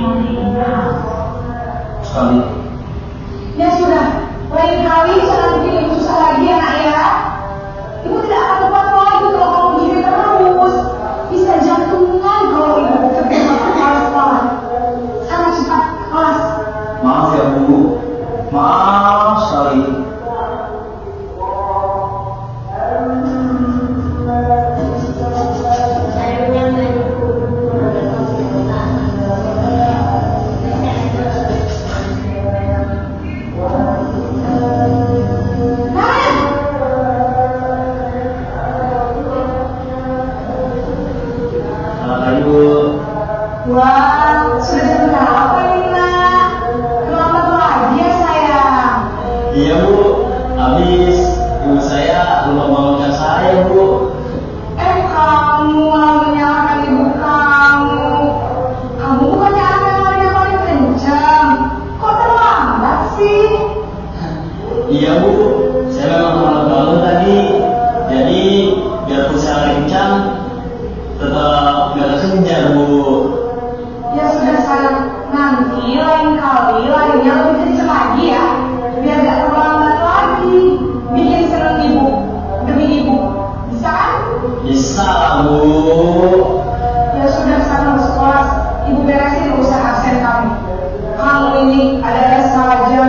lain hal. Sekali. Ya sudah, lain kali jangan bikin ibu susah lagi ya nak ya. Ibu tidak akan lupa lagi kalau kamu begini terus. Bisa jantungan kalau ibu kerja masuk sekolah. Sana cepat kelas. Maaf ya Bu, maaf sekali. Wah, sudah jam berapa ini nak? Terlambat lagi ya sayang. Iya Bu, habis ibu saya lupa bangunkan saya Bu. Kamu malah menyalahkan ibu kamu. Kamu bukannya anak yang paling kencang. Kok terlambat sih? Iya Bu, saya memang terlambat bangun tadi. Jadi biarpun saya lagi kencang, tetap gak kesenja Bu. Ya sudah sayang, nanti lain kali larinya lebih kencang lagi ya. Biar gak terlambat lagi. Bikin seneng ibu, demi ibu. Bisa kan? Bisa lah Bu. Ya sudah sana masuk kelas. Ibu beresin urusan absen kamu. Kamu ini ada saja.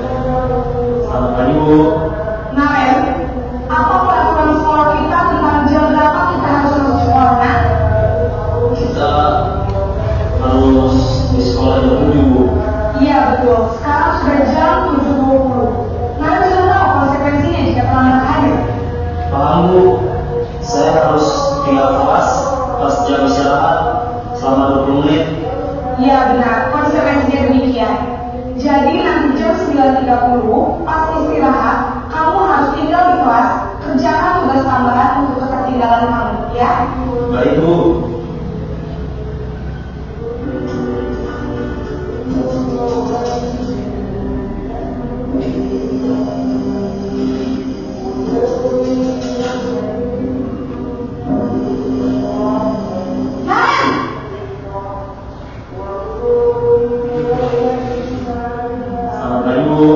Selamat pagi Bu. Nah, apa peraturan sekolah kita tentang jam berapa kita harus masuk sekolah? Nah, Kita harus di sekolah jam 7 Bu. iya betul. Sekarang sudah jam 7.20. Nah, sudah tahu konsekuensinya jika terlambat hadir. Paham Bu, saya harus tinggal kelas pas jam istirahat selama 20 menit. Iya benar, konsekuensinya demikian. Jadi nanti jam 9.30 pas istirahat, kamu harus tinggal di kelas, kerjakan tugas tambahan untuk ketertinggalan kamu, ya? Baik Bu. Nah, Selamat pagi Bu.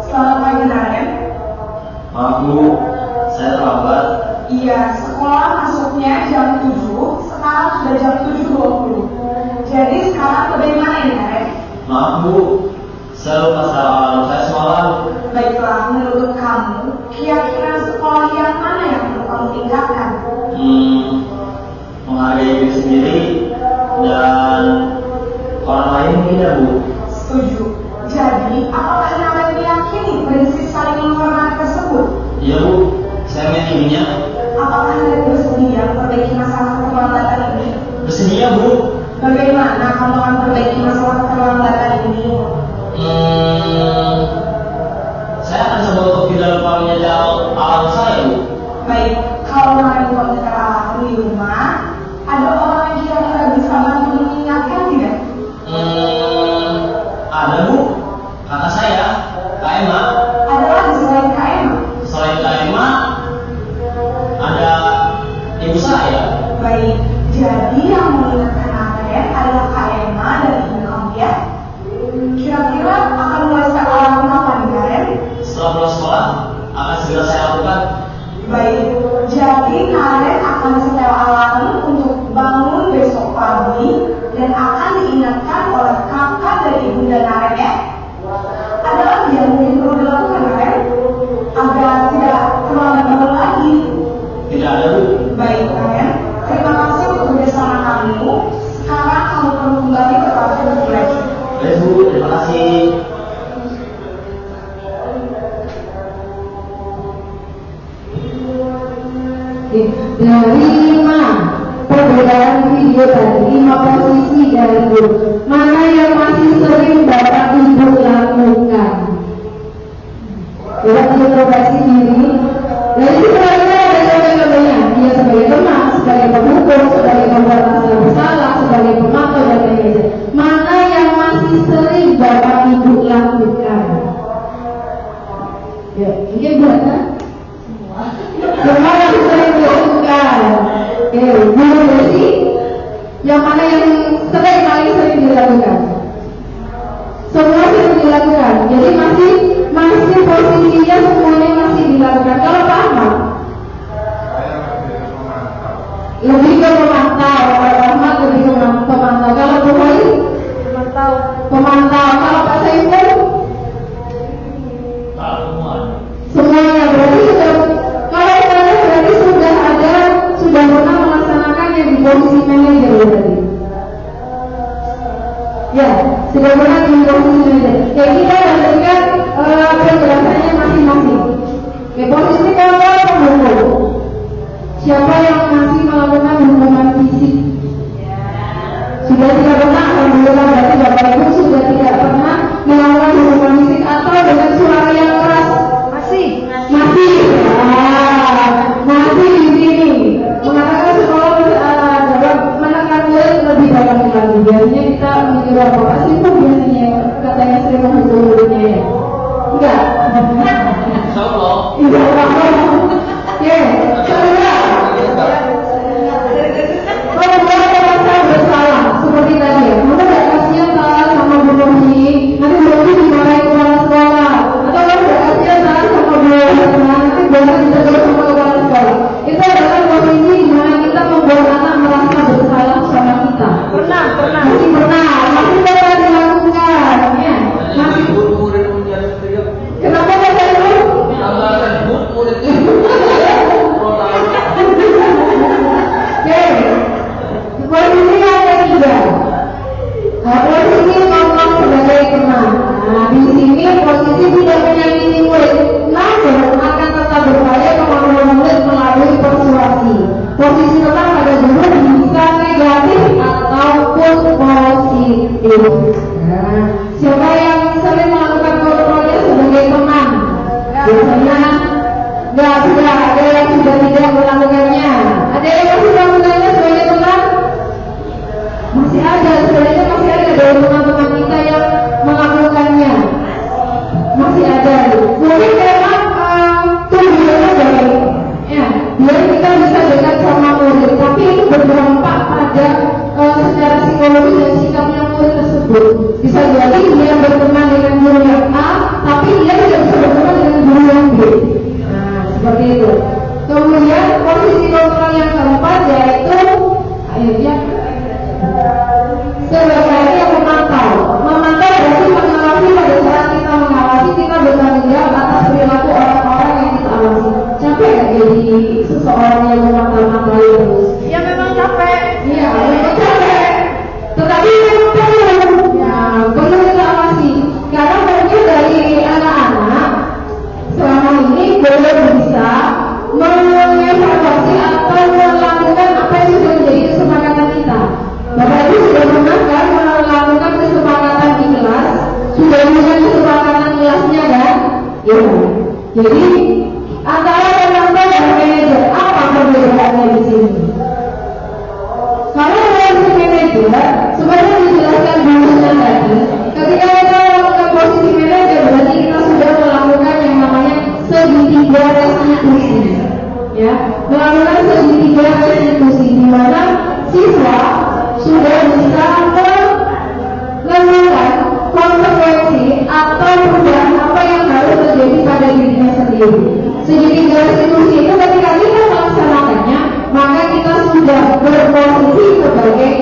selamat pagi Naren. Maaf Bu, saya terlambat. Iya, sekolah masuknya jam 7, sekarang sudah jam 7.20. Jadi sekarang bagaimana ini Naren? Maaf Bu, saya lupa salam saya semalam. Baiklah, menurut kamu, kira-kira sekolah yang mana yang perlu kamu tingkatkan? Menghargai diri sendiri dan orang lain mungkin ya Bu. Setuju. Jadi, apakah Naren meyakini prinsip saling menghormati tersebut? Iya Bu, saya meyakininya. Apakah Naren bersedia memperbaiki masalah keterlambatan ini? Bersedia Bu. Bagaimana kamu akan perbaiki masalah keterlambatan ini? Saya akan coba untuk tidak lupa menyajal alat saya Bu. Baik, kalau Naren komputer alat di rumah, ada orang yang kira-kira bisa bantu mengingatkan tidak? Ada Bu, kakak saya, Kak Emma. Ada lagi selain Kak Emma? Selain Kak Emma, ada ibu saya. Baik, jadi yang mengingatkan Naren adalah Kak Emma dan ibu kamu ya? Kira-kira akan mulai start alarm kapan nih Naren? Setelah pulang sekolah, akan segera saya lakukan. Baik, jadi Naren akan setel alarm untuk bangun besok pagi dan akan diingatkan oleh kakak dan ibunda Naren ya. Ada lagi yang mungkin perlu dilakukan Naren agar tidak terlambat bangun lagi. Tidak ada Bu. Baik Naren, terima kasih untuk kerjasama kamu. Sekarang kamu perlu kembali ke kelas untuk belajar. Baik Bu, terima kasih. Dari 5 perbedaan video tadi, 5 posisi dari guru, mana yang masih sering Bapak Ibu lakukan? Coba diintrospeksi diri guru besi yang mana yang paling sering dilakukan? Semua sering dilakukan. Jadi masih posisinya semuanya masih dilakukan. Kalau Pak Ahmad lebih ke pemantau, Pak Ahmad lebih ke pemantau. Kalau Bu Hoi pemantau. Kalau Pak Saiful semuanya. Berarti kalau saya berarti sudah pernah melaksanakan yang di posisi manajer berarti. Ya, sudah pernah di posisi manajer. Ya, kita lanjutkan penjelasannya masing-masing. Ya, posisi kontrol pembunuh. Siapa yang masih melakukan hukuman fisik? Sudah tidak pernah, alhamdulillah berarti Bapak Ibu sudah tidak pernah melakukan hukuman fisik atau dengan suara yang keras. Masih di sini mengatakan sekolah dapat menekan murid lebih banyak lagi. Biasanya kita mikir apa sih kok biasanya katanya sering menghubung muridnya ya? Enggak. Insyaallah. Ya, kalau merasa bersalah seperti tadi ya, kamu tidak kasihan salah sama Bu Romi, nanti Bu Romi dimarahin kepala sekolah, atau kamu tidak kasihan salah sama Bu Romi, nanti biasa ditegur sama kepala sekolah. Itu adalah posisi di mana kita membuat anak merasa bersalah sama kita. Masih pernah dilakukan, ya. Masih. Kenapa kata itu? Posisi yang ketiga, posisi ngomong sebagai teman. Nah, di sini posisi tidak menyakiti murid, namun akan tetap berupaya mengontrol murid melalui persuasi. Posisi tetap pada guru bisa negatif ataupun positif. Nah, siapa yang sering melakukan kontrolnya sebagai teman? Biasanya sudah ada yang sudah tidak melakukannya. Ada yang masih melakukannya sebagai teman? Masih ada, sebenarnya masih ada dari teman-teman kita yang melakukannya. Masih ada. Mungkin memang tujuannya baik, ya, biar kita bisa dekat sama murid. Tapi itu berdampak pada secara psikologis dan sikapnya murid tersebut. Bisa jadi dia berteman dengan guru yang A, tapi dia tidak bisa berteman dengan guru yang B. Nah, seperti itu. Kemudian posisi kontrol yang keempat yaitu akhirnya sebagai yang memantau berarti mengawasi. Pada saat kita mengawasi, kita bertanggung jawab atas perilaku orang-orang yang kita awasi. Capek gak jadi seseorang yang memantau terus? Ya memang capek. Iya, memang capek. Tetapi memang perlu kita awasi. Karena mungkin dari anak-anak selama ini belum bisa mengevaluasi atau melakukan apa yang sudah menjadi kesepakatan kita. Bapak Ibu sudah pernah kan melakukan kesepakatan di kelas? Sudah punya kesepakatan kelasnya kan? Ya. Jadi antara penonton dan manajer apa perbedaannya di sini? Kalau relasi manajer sebenarnya dijelaskan dulunya tadi. Ketika kita melakukan posisi manajer berarti kita sudah melakukan yang namanya segitiga restitusi. Ya, melakukan segitiga restitusi di mana siswa sudah bisa melakukan konsekuensi atau perubahan apa yang harus terjadi pada dirinya sendiri. Segitiga restitusi itu ketika kita melaksanakannya, maka kita sudah berposisi sebagai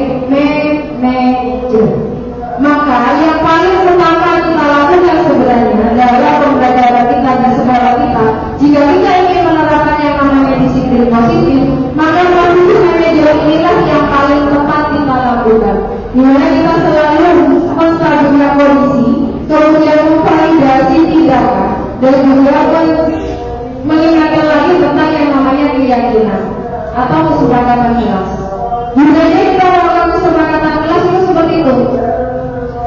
manajer. Maka yang paling utama kita lakukan sebenarnya adalah pembelajaran kita di sekolah kita. Jika kita ingin menerapkan yang namanya disiplin positif, maka posisi manajer inilah yang paling tepat kita lakukan. Dimana kita selalu menstabilkan kondisi, kemudian memvalidasi tindakan, dan juga mengingatkan lagi tentang yang namanya keyakinan atau kesepakatan kelas. Gunanya kita melakukan kesepakatan kelas itu seperti itu.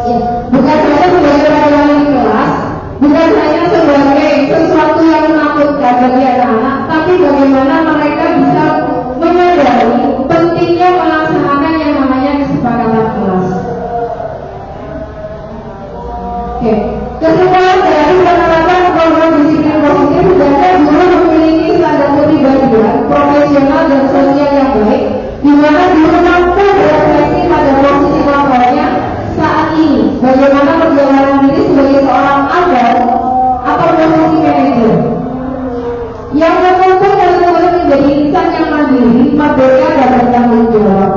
Ya, bukan hanya sebagai pelajaran di kelas, bukan hanya sebagai sesuatu yang menakutkan bagi anak-anak, tapi bagaimana mereka bisa menyadari pentingnya melaksanakan yang namanya kesepakatan kelas. Oke, kesimpulan dari penerapan program disiplin positif adalah guru memiliki standar kepribadian profesional dan sosial yang baik menjadi insan yang mandiri, merdeka dan bertanggung jawab.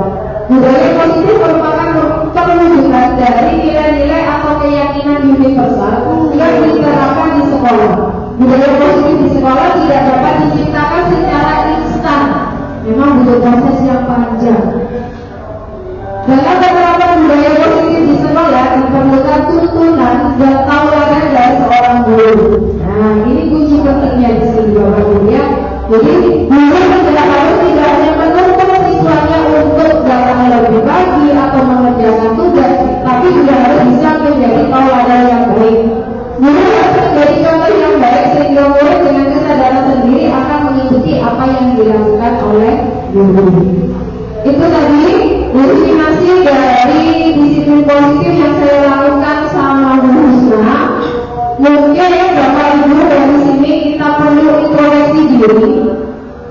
Budaya positif merupakan perwujudan dari nilai-nilai atau keyakinan universal yang diterapkan di sekolah. Budaya positif di sekolah tidak dapat diciptakan secara instan, memang butuh proses yang panjang. Dalam penerapan budaya positif di sekolah diperlukan tuntunan dan tauladan dari seorang guru. Nah, ini kunci pentingnya di sini Bapak Ibu ya. Jadi guru tidak hanya menuntut siswanya untuk datang lebih pagi atau mengerjakan tugas, tapi juga harus bisa menjadi tauladan yang baik. Guru harus menjadi contoh yang baik sehingga murid dengan kesadaran sendiri akan mengikuti apa yang dilakukan oleh guru. Itu tadi definisi dari disiplin positif yang saya lakukan sama Bu Husna. Mungkin Bapak Ibu dari sini kita perlu introspeksi diri.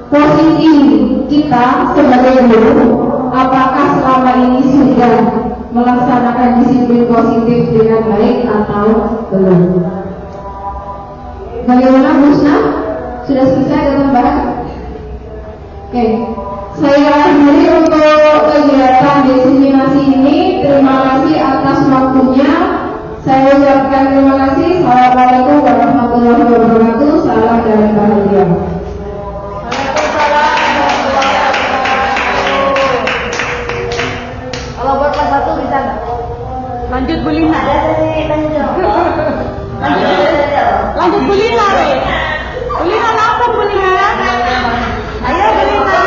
Posisi kita sebagai guru, apakah selama ini sudah melaksanakan disiplin positif dengan baik atau belum? Bagaimana Bu Husna? Sudah selesai ada tambahan? Oke. Saya akhiri untuk kegiatan diseminasi ini. Terima kasih atas waktunya. Saya ucapkan terima kasih. Assalamualaikum warahmatullahi wabarakatuh. Salam dan bahagia. Kalau buat kelas 1 bisa nggak? Lanjut Bu Lina. Lanjut Bu Lina. Bu Lina langsung Bu Lina. Ayo Bu Lina.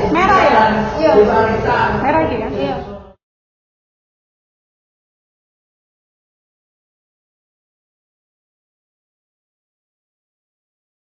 Merah ya? Iya.